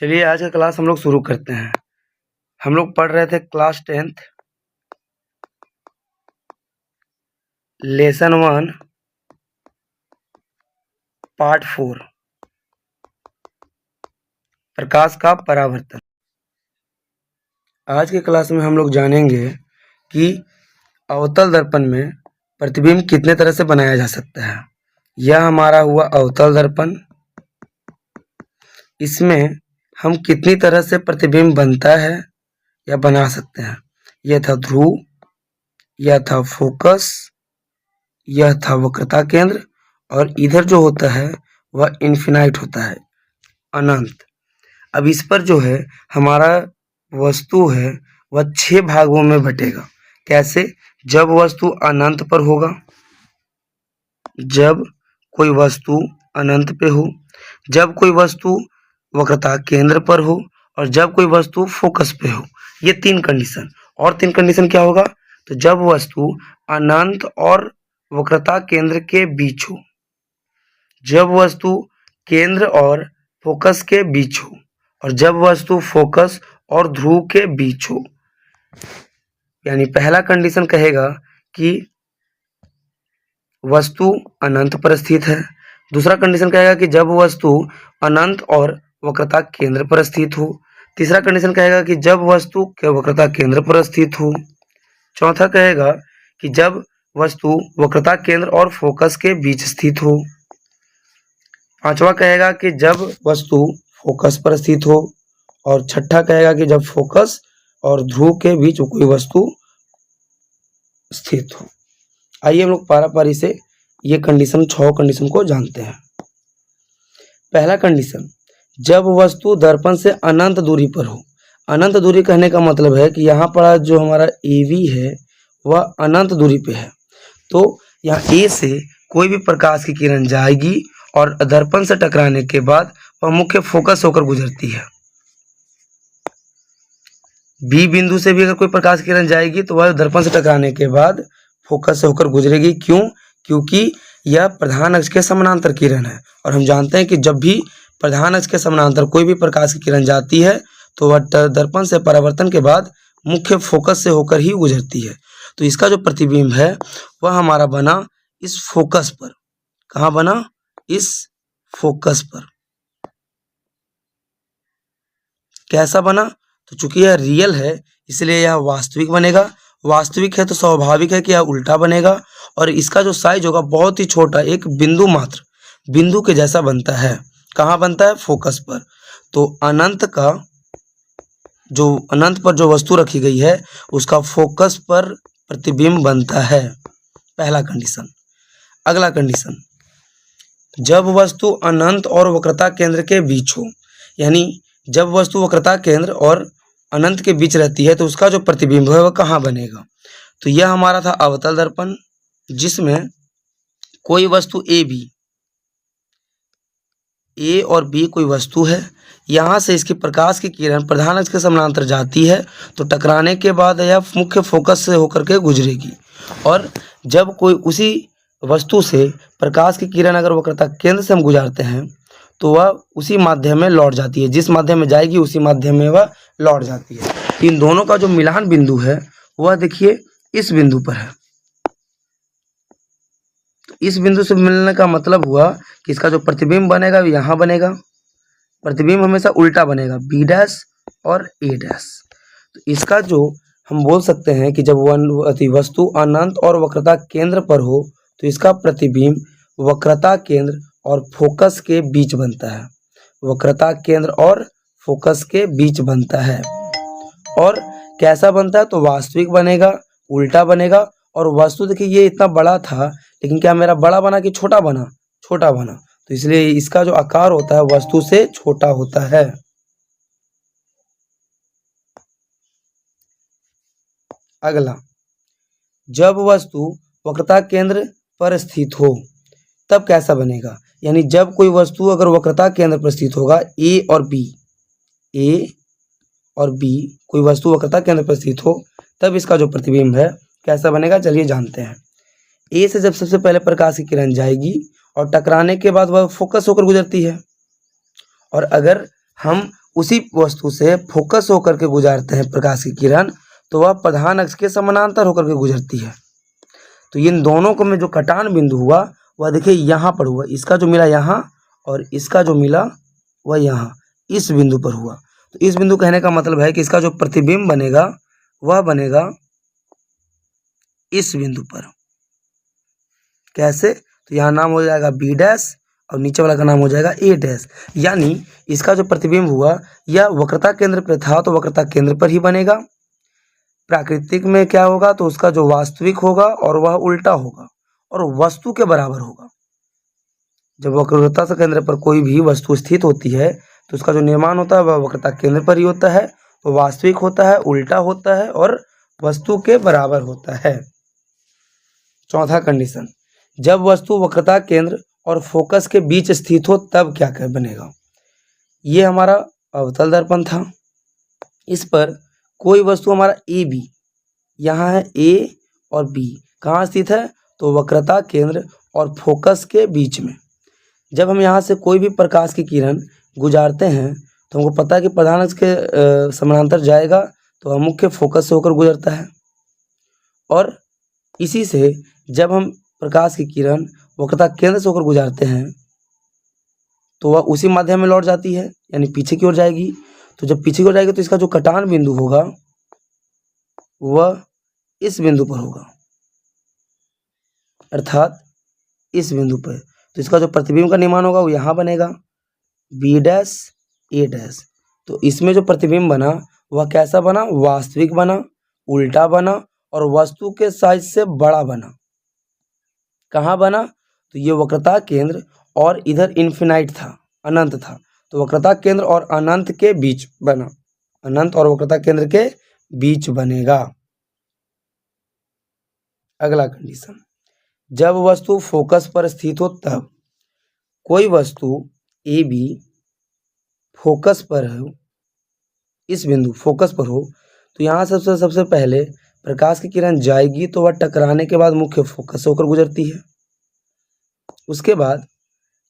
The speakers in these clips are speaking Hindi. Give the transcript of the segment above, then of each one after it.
चलिए आज का क्लास हम लोग शुरू करते हैं। हम लोग पढ़ रहे थे क्लास 10th लेसन 1 पार्ट 4 प्रकाश का परावर्तन। आज के क्लास में हम लोग जानेंगे कि अवतल दर्पण में प्रतिबिंब कितने तरह से बनाया जा सकता है। यह हमारा हुआ अवतल दर्पण। इसमें हम कितनी तरह से प्रतिबिंब बनता है या बना सकते हैं। यह था ध्रुव, यह था फोकस, यह था वक्रता केंद्र और इधर जो होता है वह इन्फिनाइट होता है, अनंत। अब इस पर जो है हमारा वस्तु है वह 6 भागों में बटेगा। कैसे? जब वस्तु अनंत पर होगा, जब कोई वस्तु अनंत पे हो, जब कोई वस्तु वक्रता केंद्र पर हो और जब कोई वस्तु फोकस पे हो। ये 3 कंडीशन। और 3 कंडीशन क्या होगा? तो जब वस्तु अनंत और वक्रता केंद्र के बीच हो, जब वस्तु केंद्र और फोकस के बीच हो और जब वस्तु फोकस और ध्रुव के बीच हो। यानी पहला कंडीशन कहेगा कि वस्तु अनंत पर स्थित है। दूसरा कंडीशन कहेगा कि जब वस्तु अनंत और वक्रता केंद्र पर स्थित हो। तीसरा कंडीशन कहेगा कि जब वस्तु के वक्रता केंद्र पर स्थित हो। चौथा कहेगा कि जब वस्तु वक्रता केंद्र और फोकस के बीच स्थित हो। पांचवा कहेगा कि जब वस्तु फोकस पर स्थित हो और छठा कहेगा कि जब फोकस और ध्रुव के बीच कोई वस्तु स्थित हो। आइए हम लोग पारा-पारी से ये कंडीशन 6 कंडीशन को जानते हैं। पहला कंडीशन, जब वस्तु दर्पण से अनंत दूरी पर हो। अनंत दूरी कहने का मतलब है कि यहाँ पर जो हमारा AV है वह अनंत दूरी पे है। तो यहाँ A से कोई भी प्रकाश की किरण जाएगी और दर्पण से टकराने के बाद वह मुख्य फोकस होकर गुजरती है। B बिंदु से भी अगर कोई प्रकाश की किरण जाएगी तो वह दर्पण से टकराने के बाद फोकस से होकर गुजरेगी। क्यों? क्योंकि यह प्रधान अक्ष के समानांतर किरण है और हम जानते हैं कि जब भी प्रधान अक्ष के समानांतर कोई भी प्रकाश की किरण जाती है तो वह दर्पण से परावर्तन के बाद मुख्य फोकस से होकर ही गुजरती है। तो इसका जो प्रतिबिंब है वह हमारा बना इस फोकस पर। कहाँ बना? इस फोकस पर। कैसा बना? तो चूंकि यह रियल है इसलिए यह वास्तविक बनेगा। वास्तविक है तो स्वाभाविक है कि यह उल्टा बनेगा और इसका जो साइज होगा बहुत ही छोटा, एक बिंदु मात्र बिंदु के जैसा बनता है। कहाँ बनता है? फोकस पर। तो अनंत पर जो वस्तु रखी गई है उसका फोकस पर प्रतिबिंब बनता है। पहला कंडीशन। अगला कंडीशन, जब वस्तु अनंत और वक्रता केंद्र के बीच हो। यानी जब वस्तु वक्रता केंद्र और अनंत के बीच रहती है तो उसका जो प्रतिबिंब है वह कहाँ बनेगा? तो यह हमारा था अवतल दर्पण, जिसमें कोई वस्तु A और B कोई वस्तु है। यहाँ से इसकी प्रकाश की किरण प्रधान अक्ष के समानांतर जाती है तो टकराने के बाद यह मुख्य फोकस से होकर के गुजरेगी और जब कोई उसी वस्तु से प्रकाश की किरण अगर वक्रता केंद्र से हम गुजारते हैं तो वह उसी माध्यम में लौट जाती है। जिस माध्यम में जाएगी उसी माध्यम में वह लौट जाती है। इन दोनों का जो मिलान बिंदु है वह देखिए इस बिंदु पर है। इस बिंदु से मिलने का मतलब हुआ कि इसका जो प्रतिबिंब बनेगा वो यहाँ बनेगा। प्रतिबिंब हमेशा उल्टा बनेगा, B' और A'। तो इसका जो हम बोल सकते हैं कि जब वस्तु अनंत और वक्रता केंद्र पर हो तो इसका प्रतिबिंब वक्रता केंद्र और फोकस के बीच बनता है। वक्रता केंद्र और फोकस के बीच बनता है। और कैसा बनता है? तो वास्तविक बनेगा, उल्टा बनेगा। और वस्तु देखिए ये इतना बड़ा था लेकिन क्या मेरा बड़ा बना कि छोटा बना? छोटा बना। तो इसलिए इसका जो आकार होता है वस्तु से छोटा होता है। अगला, जब वस्तु वक्रता केंद्र पर स्थित हो तब कैसा बनेगा? यानी जब कोई वस्तु अगर वक्रता केंद्र पर स्थित होगा, A और B कोई वस्तु वक्रता केंद्र पर स्थित हो तब इसका जो प्रतिबिंब है कैसा बनेगा? चलिए जानते हैं। A से जब सबसे पहले प्रकाश की किरण जाएगी और टकराने के बाद वह फोकस होकर गुजरती है और अगर हम उसी वस्तु से फोकस होकर के गुजारते हैं प्रकाश की किरण, तो वह प्रधान अक्ष के समानांतर होकर के गुजरती है। तो इन दोनों को में जो कटान बिंदु हुआ वह देखिए यहाँ पर हुआ, इसका जो मिला यहाँ और इसका जो मिला वह यहाँ इस बिंदु पर हुआ। तो इस बिंदु कहने का मतलब है कि इसका जो प्रतिबिंब बनेगा वह बनेगा इस बिंदु पर। कैसे? तो यहाँ नाम हो जाएगा बी डैश और नीचे वाला का नाम हो जाएगा ए डैश। यानी इसका जो प्रतिबिंब हुआ यह वक्रता केंद्र पर था तो वक्रता केंद्र पर ही बनेगा। प्राकृतिक में क्या होगा? तो उसका जो वास्तविक होगा और वह उल्टा होगा और वस्तु के बराबर होगा। जब वक्रता से केंद्र पर कोई भी वस्तु स्थित होती है तो उसका जो निर्माण होता है वह वक्रता केंद्र पर ही होता है, तो वास्तविक होता है, उल्टा होता है और वस्तु के बराबर होता है। चौथा कंडीशन, जब वस्तु वक्रता केंद्र और फोकस के बीच स्थित हो तब क्या क्या बनेगा। ये हमारा अवतल दर्पण था। इस पर कोई वस्तु हमारा ए बी, यहाँ है ए और बी, कहाँ स्थित है? तो वक्रता केंद्र और फोकस के बीच में। जब हम यहाँ से कोई भी प्रकाश की किरण गुजारते हैं तो हमको पता है कि प्रधान अक्ष के समानांतर जाएगा तो वह मुख्य फोकस से होकर गुजरता है, और इसी से जब हम प्रकाश की किरण वक्रता केंद्र से होकर गुजारते हैं तो वह उसी माध्यम में लौट जाती है, यानी पीछे की ओर जाएगी। तो जब पीछे की ओर जाएगी तो इसका जो कटान बिंदु होगा वह इस बिंदु पर होगा, अर्थात इस बिंदु पर। तो इसका जो प्रतिबिंब का निर्माण होगा वो यहाँ बनेगा बी डैश ए डैश। तो इसमें जो प्रतिबिंब बना वह कैसा बना? वास्तविक बना, उल्टा बना और वस्तु के साइज से बड़ा बना। कहाँ बना? तो ये वक्रता केंद्र और इधर इन्फिनाइट था, अनंत था, तो वक्रता केंद्र और अनंत के बीच बना, अनंत और वक्रता केंद्र के बीच बनेगा। अगला कंडीशन, जब वस्तु फोकस पर स्थित हो तब। कोई वस्तु ए बी फोकस पर हो, इस बिंदु फोकस पर हो, तो यहाँ सबसे पहले प्रकाश की किरण जाएगी तो वह टकराने के बाद मुख्य फोकस से होकर गुजरती है। उसके बाद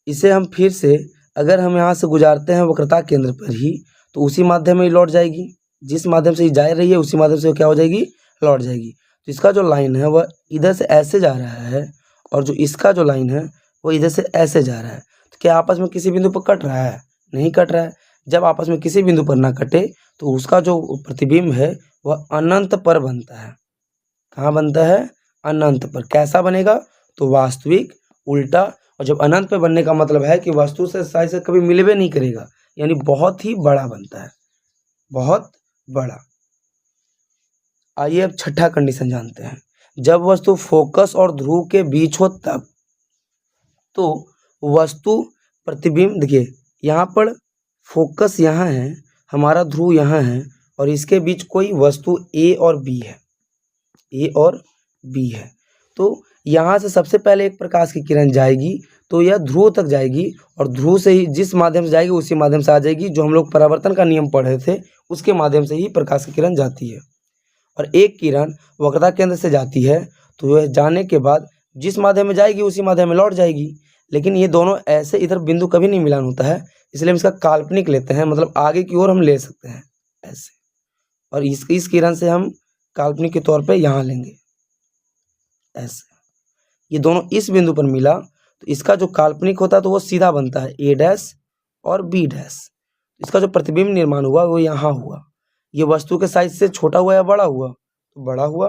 इसे हम फिर से अगर हम यहाँ से गुजारते हैं वक्रता केंद्र पर ही तो उसी माध्यम में ही लौट जाएगी, जिस माध्यम से जा रही है उसी माध्यम से क्या हो जाएगी? लौट जाएगी। तो इसका जो लाइन है वह इधर से ऐसे जा रहा है और जो इसका जो लाइन है वो इधर से ऐसे जा रहा है। तो क्या आपस में किसी बिंदु पर कट रहा है? नहीं कट रहा है। जब आपस में किसी बिंदु पर ना कटे तो उसका जो प्रतिबिंब है वह अनंत पर बनता है। कहाँ बनता है? अनंत पर। कैसा बनेगा? तो वास्तविक, उल्टा, और जब अनंत पे बनने का मतलब है कि वस्तु से साइज से कभी मिलवे नहीं करेगा, यानी बहुत ही बड़ा बनता है, बहुत बड़ा। आइए अब छठा कंडीशन जानते हैं, जब वस्तु फोकस और ध्रुव के बीच हो तब। तो वस्तु प्रतिबिंब, देखिए यहाँ पर फोकस यहाँ है, हमारा ध्रुव यहाँ है और इसके बीच कोई वस्तु ए और बी है, ए और बी है। तो यहाँ से सबसे पहले एक प्रकाश की किरण जाएगी तो यह ध्रुव तक जाएगी और ध्रुव से ही जिस माध्यम से जाएगी उसी माध्यम से आ जाएगी। जो हम लोग परावर्तन का नियम पढ़े थे उसके माध्यम से ही प्रकाश की किरण जाती है। और एक किरण वक्रता केंद्र से जाती है तो वह जाने के बाद जिस माध्यम में जाएगी उसी माध्यम में लौट जाएगी। लेकिन ये दोनों ऐसे इधर बिंदु कभी नहीं मिलान होता है, इसलिए हम इसका काल्पनिक लेते हैं, मतलब आगे की ओर हम ले सकते हैं ऐसे, और इस किरण से हम काल्पनिक के तौर पे यहाँ लेंगे ऐसे। ये दोनों इस बिंदु पर मिला तो इसका जो काल्पनिक होता है तो वो सीधा बनता है ए डैश और बी डैश। इसका जो प्रतिबिंब निर्माण हुआ वो यहाँ हुआ। ये वस्तु के साइज से छोटा हुआ या बड़ा हुआ? तो बड़ा हुआ।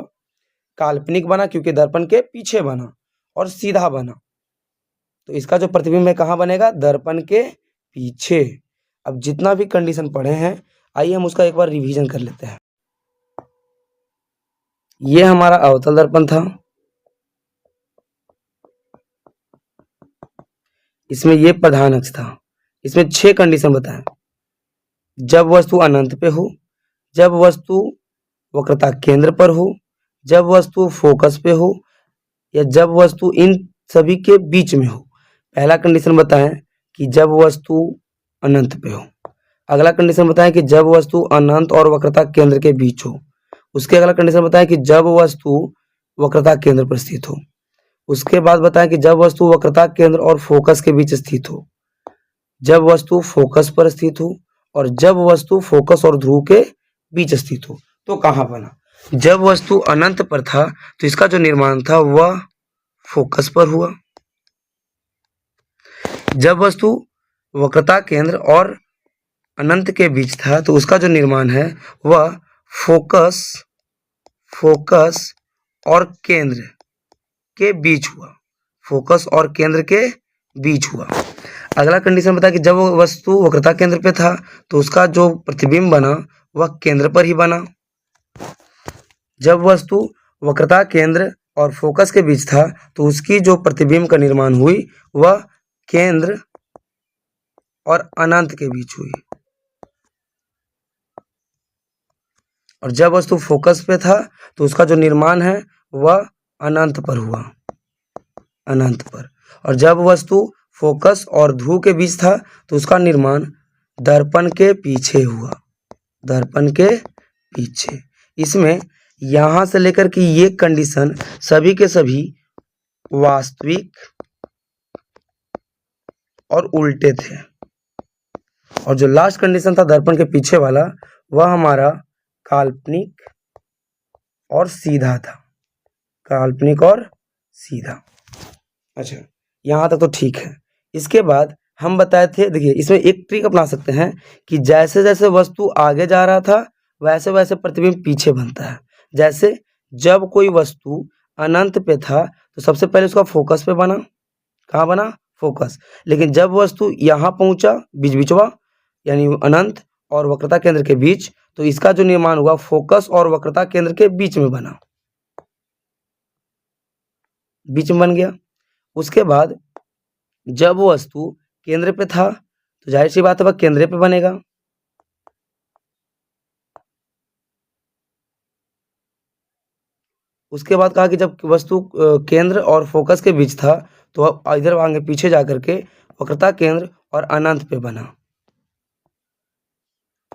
काल्पनिक बना क्योंकि दर्पण के पीछे बना और सीधा बना, तो इसका जो प्रतिबिंब है कहाँ बनेगा? दर्पण के पीछे। अब जितना भी कंडीशन पढ़े हैं आइए हम उसका एक बार रिवीजन कर लेते हैं। ये हमारा अवतल दर्पण था, इसमें ये प्रधान अक्ष था। इसमें 6 कंडीशन बताएं। जब वस्तु अनंत पे हो, जब वस्तु वक्रता केंद्र पर हो, जब वस्तु फोकस पे हो, या जब वस्तु इन सभी के बीच में हो। पहला कंडीशन बताएं कि जब वस्तु अनंत पे हो। अगला कंडीशन बताएं कि जब वस्तु अनंत और वक्रता केंद्र के बीच हो। उसके अगला कंडीशन बताएं कि जब वस्तु वक्रता केंद्र पर स्थित हो। उसके बाद बताएं कि जब वस्तु वक्रता केंद्र और फोकस के बीच स्थित हो, जब वस्तु फोकस पर स्थित हो और जब वस्तु फोकस और ध्रुव के बीच स्थित हो तो कहाँ बना। जब वस्तु अनंत पर था तो इसका जो निर्माण था वह फोकस पर हुआ। जब वस्तु वक्रता केंद्र और अनंत के बीच था तो उसका जो निर्माण है वह फोकस और केंद्र के बीच हुआ। फोकस और केंद्र के बीच हुआ। अगला कंडीशन बता कि जब वस्तु वक्रता केंद्र पे था तो उसका जो प्रतिबिंब बना वह केंद्र पर ही बना। जब वस्तु वक्रता केंद्र और फोकस के बीच था तो उसकी जो प्रतिबिंब का निर्माण हुई वह केंद्र और अनंत के बीच हुई। और जब वस्तु फोकस पे था तो उसका जो निर्माण है वह अनंत पर हुआ, अनंत पर। और जब वस्तु फोकस और ध्रुव के बीच था तो उसका निर्माण दर्पण के पीछे हुआ, दर्पण के पीछे। इसमें यहां से लेकर के ये कंडीशन सभी के सभी वास्तविक और उल्टे थे। और जो लास्ट कंडीशन था दर्पण के पीछे वाला वह हमारा काल्पनिक और सीधा था, काल्पनिक और सीधा। अच्छा, यहाँ तक तो ठीक है। इसके बाद हम बताए थे, देखिए इसमें एक ट्रिक अपना सकते हैं कि जैसे जैसे वस्तु आगे जा रहा था वैसे वैसे प्रतिबिंब पीछे बनता है। जैसे जब कोई वस्तु अनंत पे था तो सबसे पहले उसका फोकस पे बना, कहाँ बना, फोकस। लेकिन जब वस्तु यहाँ पहुंचा बीचवा यानी अनंत और वक्रता केंद्र के बीच तो इसका जो निर्माण हुआ फोकस और वक्रता केंद्र के बीच में बना, बीच में बन गया। उसके बाद जब वस्तु केंद्र पे था तो जाहिर सी बात है वह केंद्र पे बनेगा। उसके बाद कहा कि जब वस्तु केंद्र और फोकस के बीच था तो इधर आगे पीछे जाकर के वक्रता केंद्र और अनंत पे बना।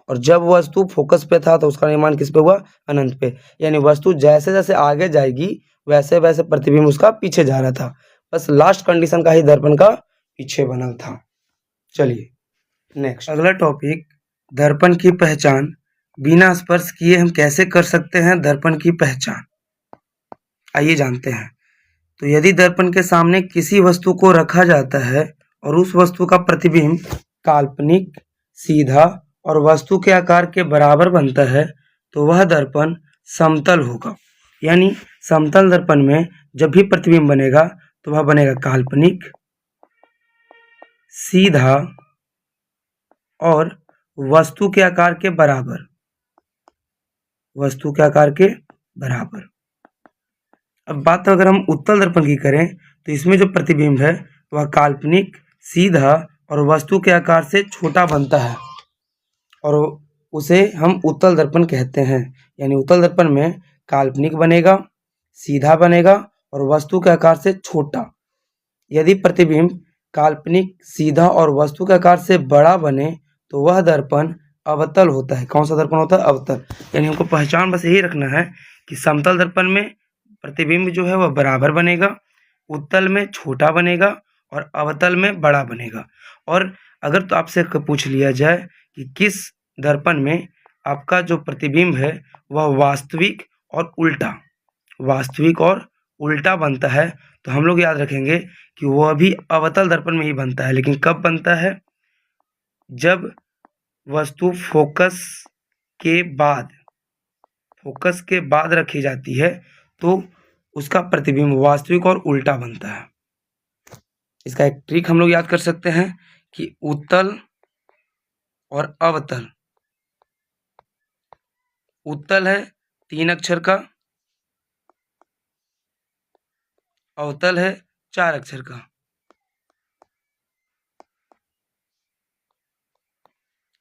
और जब वस्तु फोकस पे था तो उसका निर्माण किस पे हुआ, अनंत पे। यानी वस्तु जैसे जैसे आगे जाएगी वैसे वैसे प्रतिबिंब उसका पीछे जा रहा था। बस लास्ट कंडीशन का ही दर्पण का पीछे बना था। चलिए नेक्स्ट, अगला टॉपिक, दर्पण की पहचान। बिना स्पर्श किए हम कैसे कर सकते हैं दर्पण की पहचान, आइए जानते हैं। तो यदि दर्पण के सामने किसी वस्तु को रखा जाता है और उस वस्तु का प्रतिबिंब काल्पनिक, सीधा और वस्तु के आकार के बराबर बनता है तो वह दर्पण समतल होगा। यानी समतल दर्पण में जब भी प्रतिबिंब बनेगा तो वह बनेगा काल्पनिक, सीधा और वस्तु के आकार के बराबर, वस्तु के आकार के बराबर। अब बात अगर हम उत्तल दर्पण की करें तो इसमें जो प्रतिबिंब है वह काल्पनिक, सीधा और वस्तु के आकार से छोटा बनता है और उसे हम उत्तल दर्पण कहते हैं। यानी उत्तल दर्पण में काल्पनिक बनेगा, सीधा बनेगा और वस्तु के आकार से छोटा। यदि प्रतिबिंब काल्पनिक, सीधा और वस्तु के आकार से बड़ा बने तो वह दर्पण अवतल होता है। कौन सा दर्पण होता है, अवतल। यानी हमको पहचान बस यही रखना है कि समतल दर्पण में प्रतिबिंब जो है वह बराबर बनेगा, उत्तल में छोटा बनेगा और अवतल में बड़ा बनेगा। और अगर तो आपसे पूछ लिया जाए कि किस दर्पण में आपका जो प्रतिबिंब है वह वास्तविक और उल्टा, वास्तविक और उल्टा बनता है तो हम लोग याद रखेंगे कि वह भी अवतल दर्पण में ही बनता है। लेकिन कब बनता है, जब वस्तु फोकस के बाद रखी जाती है तो उसका प्रतिबिंब वास्तविक और उल्टा बनता है। इसका एक ट्रिक हम लोग याद कर सकते हैं कि उत्तल और अवतल। उत्तल है 3 अक्षर का, अवतल है 4 अक्षर का।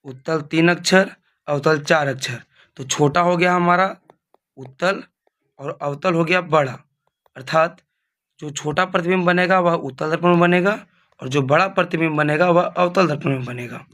उत्तल 3 अक्षर, अवतल 4 अक्षर। तो छोटा हो गया हमारा उत्तल और अवतल हो गया बड़ा। अर्थात जो छोटा प्रतिबिंब बनेगा वह उत्तल दर्पण में बनेगा और जो बड़ा प्रतिबिंब बनेगा वह अवतल दर्पण में बनेगा।